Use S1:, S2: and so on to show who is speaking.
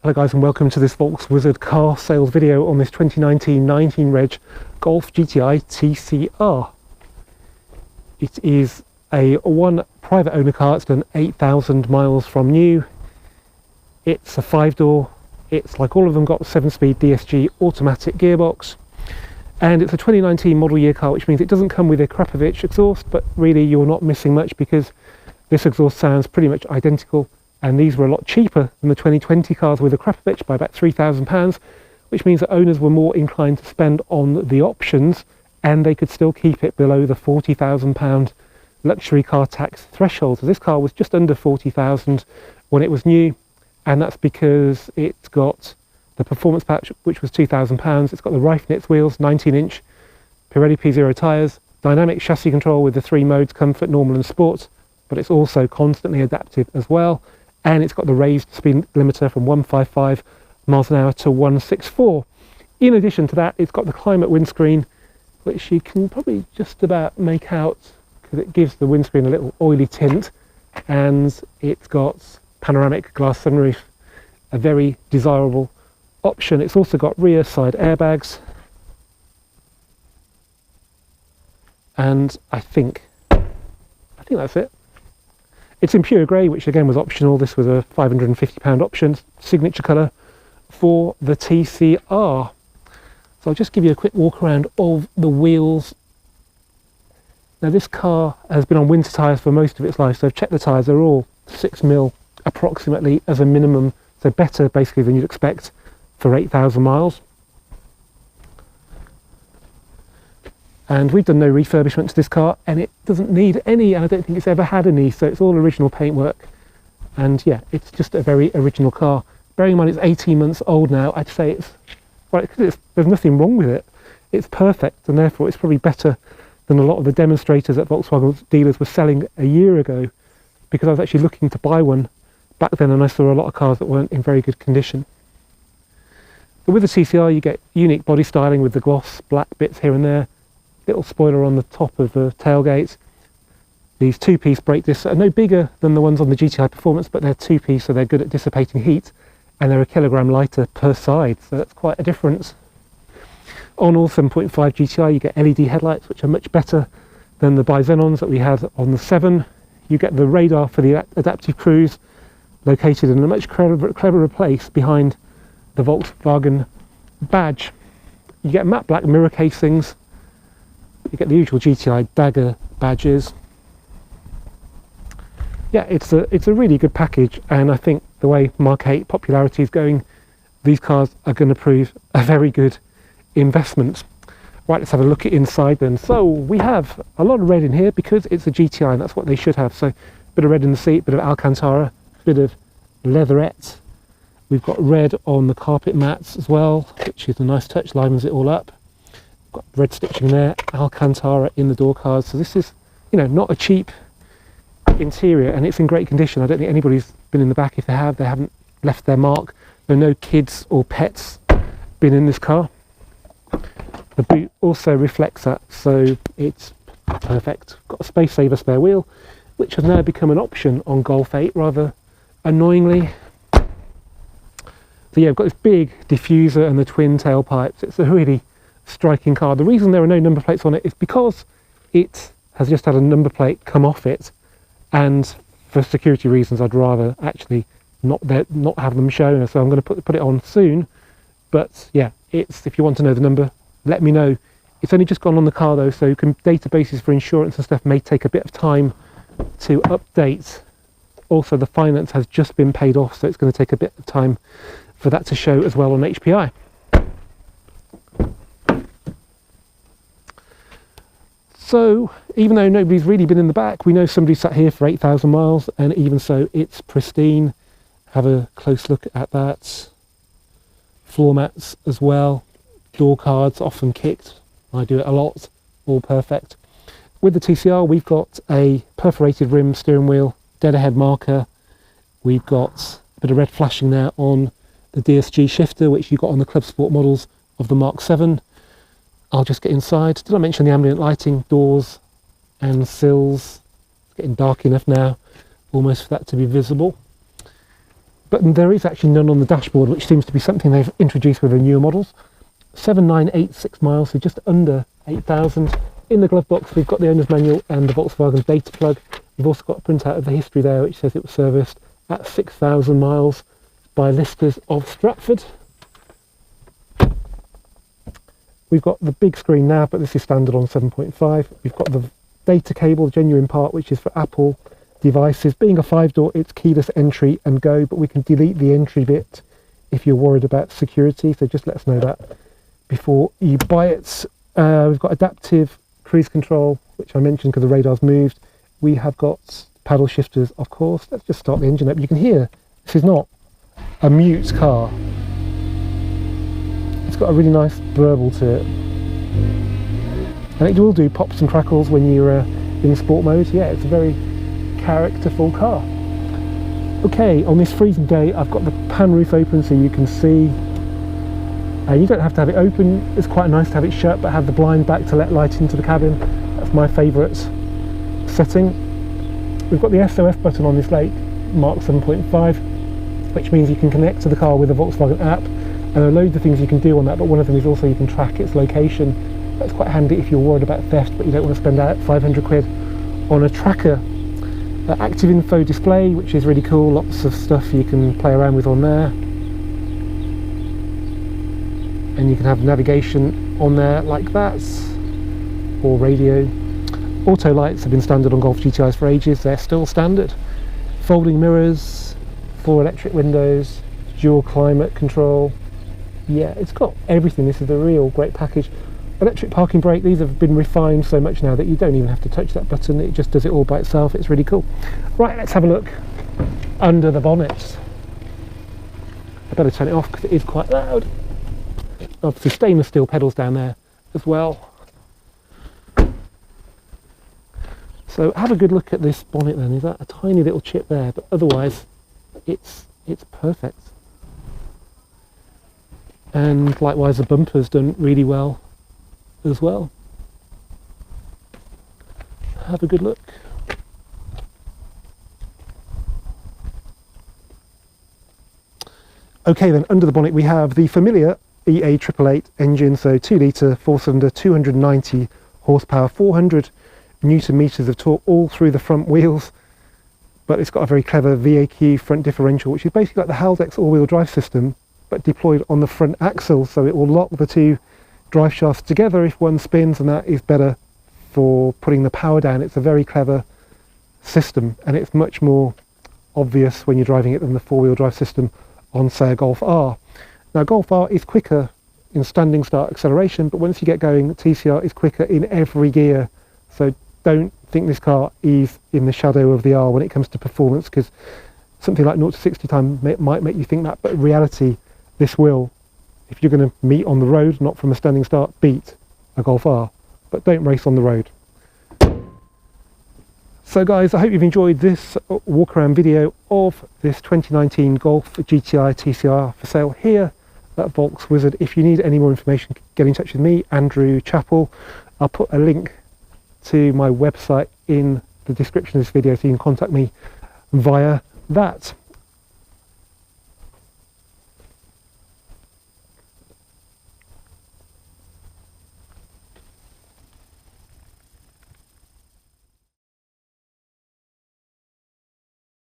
S1: Hello guys, and welcome to this Volkswizard car sales video on this 2019 reg Golf GTI TCR. It is a one private owner car. It's done 8,000 miles from new. It's a 5-door. It's like all of them, got the 7-speed DSG automatic gearbox, and it's a 2019 model year car, which means it doesn't come with a Krapovich exhaust, but really you're not missing much because this exhaust sounds pretty much identical. And these were a lot cheaper than the 2020 cars with a Krapovich by about £3,000, which means that owners were more inclined to spend on the options, and they could still keep it below the £40,000 luxury car tax threshold. So this car was just under £40,000 when it was new, and that's because it's got the performance patch, which was £2,000. It's got the Reifnitz wheels, 19-inch Pirelli P0 tyres, dynamic chassis control with the 3 modes, comfort, normal and sport, but it's also constantly adaptive as well. And it's got the raised speed limiter from 155 miles an hour to 164. In addition to that, it's got the climate windscreen, which you can probably just about make out because it gives the windscreen a little oily tint. And it's got panoramic glass sunroof, a very desirable option. It's also got rear side airbags. And I think that's it. It's in pure grey, which again was optional. This was a £550 option, signature colour for the TCR. So I'll just give you a quick walk around of the wheels. Now this car has been on winter tyres for most of its life, so I've checked the tyres, they're all 6mm approximately as a minimum, so better basically than you'd expect for 8,000 miles. And we've done no refurbishment to this car, and it doesn't need any, and I don't think it's ever had any, so it's all original paintwork. And yeah, it's just a very original car. Bearing in mind it's 18 months old now, I'd say there's nothing wrong with it. It's perfect, and therefore it's probably better than a lot of the demonstrators that Volkswagen dealers were selling a year ago, because I was actually looking to buy one back then and I saw a lot of cars that weren't in very good condition. But with the TCR you get unique body styling with the gloss black bits here and there, little spoiler on the top of the tailgate. These 2-piece brake discs are no bigger than the ones on the GTI Performance, but they're 2-piece, so they're good at dissipating heat, and they're a kilogram lighter per side, so that's quite a difference. On all 7.5 GTI you get LED headlights, which are much better than the bi-xenons that we had on the 7. You get the radar for the adaptive cruise, located in a much cleverer place behind the Volkswagen badge. You get matte black mirror casings. You get the usual GTI dagger badges. Yeah, it's a really good package, and I think the way Mark 8 popularity is going, these cars are going to prove a very good investment. Right, let's have a look at inside then. So we have a lot of red in here because it's a GTI, and that's what they should have. So a bit of red in the seat, bit of Alcantara, bit of leatherette. We've got red on the carpet mats as well, which is a nice touch, livens it all up. Got red stitching there, Alcantara in the door cards. So this is, not a cheap interior, and it's in great condition. I don't think anybody's been in the back. If they have, they haven't left their mark. There are no kids or pets been in this car. The boot also reflects that, so it's perfect. Got a space saver spare wheel, which has now become an option on Golf 8 rather annoyingly. So yeah, we've got this big diffuser and the twin tailpipes. It's a really striking car. The reason there are no number plates on it is because it has just had a number plate come off it, and for security reasons I'd rather actually not have them shown, so I'm going to put it on soon. But yeah, if you want to know the number, let me know. It's only just gone on the car though, so databases for insurance and stuff may take a bit of time to update. Also the finance has just been paid off, so it's going to take a bit of time for that to show as well on HPI. So even though nobody's really been in the back, we know somebody sat here for 8,000 miles, and even so it's pristine. Have a close look at that. Floor mats as well. Door cards often kicked. I do it a lot. All perfect. With the TCR we've got a perforated rim steering wheel, dead ahead marker. We've got a bit of red flashing there on the DSG shifter, which you got on the Club Sport models of the Mark 7. I'll just get inside. Did I mention the ambient lighting, doors and sills? It's getting dark enough now almost for that to be visible. But and there is actually none on the dashboard, which seems to be something they've introduced with the newer models. 7,986 miles, so just under 8,000. In the glove box we've got the owner's manual and the Volkswagen data plug. We've also got a printout of the history there, which says it was serviced at 6,000 miles by Listers of Stratford. We've got the big screen nav, but this is standard on 7.5. We've got the data cable, the genuine part, which is for Apple devices. Being a 5-door, it's keyless entry and go, but we can delete the entry bit if you're worried about security, so just let us know that before you buy it. We've got adaptive cruise control, which I mentioned because the radar's moved. We have got paddle shifters, of course. Let's just start the engine up. You can hear this is not a mute car. It's got a really nice burble to it, and it will do pops and crackles when you're in sport mode. Yeah, it's a very characterful car. Okay, on this freezing day I've got the pan roof open so you can see. You don't have to have it open, it's quite nice to have it shut, but have the blind back to let light into the cabin. That's my favourite setting. We've got the SOS button on this lake, Mark 7.5, which means you can connect to the car with a Volkswagen app, and there are loads of things you can do on that, but one of them is also you can track its location. That's quite handy if you're worried about theft but you don't want to spend out 500 quid on a tracker. Active info display, which is really cool, lots of stuff you can play around with on there, and you can have navigation on there like that, or radio. Auto lights have been standard on Golf GTIs for ages, they're still standard. Folding mirrors, 4 electric windows, dual climate control. Yeah, it's got everything. This is a real great package. Electric parking brake, these have been refined so much now that you don't even have to touch that button, it just does it all by itself. It's really cool. Right, let's have a look under the bonnet. I better turn it off because it is quite loud. Obviously stainless steel pedals down there as well. So have a good look at this bonnet then. Is that a tiny little chip there? But otherwise it's perfect. And likewise the bumper's done really well as well. Have a good look. Okay then, under the bonnet we have the familiar EA 888 engine, so 2 litre 4-cylinder, 290 horsepower, 400 Newton meters of torque all through the front wheels, but it's got a very clever VAQ front differential, which is basically like the Haldex all-wheel drive system but deployed on the front axle, so it will lock the two drive shafts together if one spins, and that is better for putting the power down. It's a very clever system, and it's much more obvious when you're driving it than the 4-wheel drive system on, say, a Golf R. Now Golf R is quicker in standing start acceleration, but once you get going the TCR is quicker in every gear, so don't think this car is in the shadow of the R when it comes to performance, because something like 0 to 60 time might make you think that, but in reality this will, if you're going to meet on the road, not from a standing start, beat a Golf R, but don't race on the road. So guys, I hope you've enjoyed this walk around video of this 2019 Golf GTI TCR for sale here at Volks Wizard. If you need any more information, get in touch with me, Andrew Chappell. I'll put a link to my website in the description of this video so you can contact me via that.